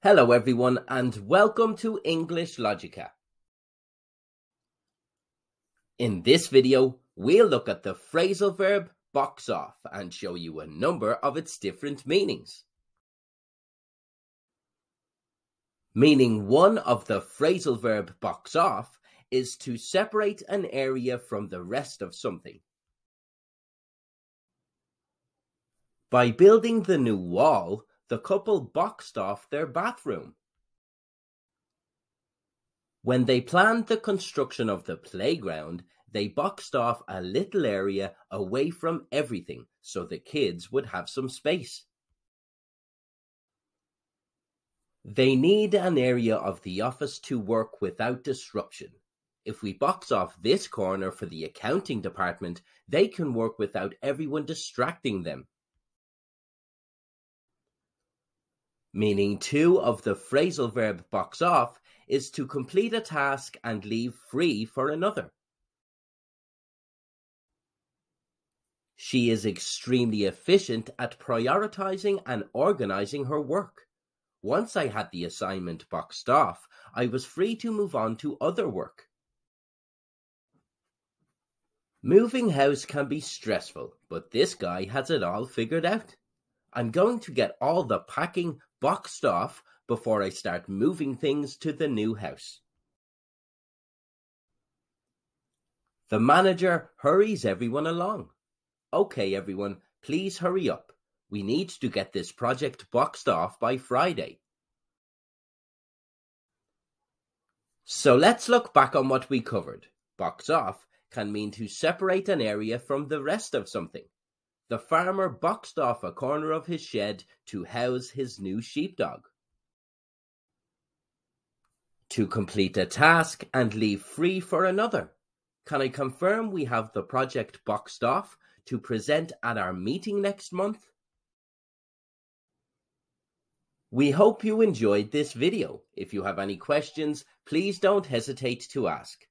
Hello everyone and welcome to EnglishLogica. In this video, we'll look at the phrasal verb box off and show you a number of its different meanings. Meaning one of the phrasal verb box off is to separate an area from the rest of something. By building the new wall, the couple boxed off their bathroom. When they planned the construction of the playground, they boxed off a little area away from everything so the kids would have some space. They need an area of the office to work without disruption. If we box off this corner for the accounting department, they can work without everyone distracting them. Meaning two of the phrasal verb box off is to complete a task and leave free for another. She is extremely efficient at prioritizing and organizing her work. Once I had the assignment boxed off, I was free to move on to other work. Moving house can be stressful, but this guy has it all figured out. I'm going to get all the packing boxed off before I start moving things to the new house. The manager hurries everyone along. Okay, everyone, please hurry up. We need to get this project boxed off by Friday. So let's look back on what we covered. Box off can mean to separate an area from the rest of something. The farmer boxed off a corner of his shed to house his new sheepdog. To complete a task and leave free for another. Can I confirm we have the project boxed off to present at our meeting next month? We hope you enjoyed this video. If you have any questions, please don't hesitate to ask.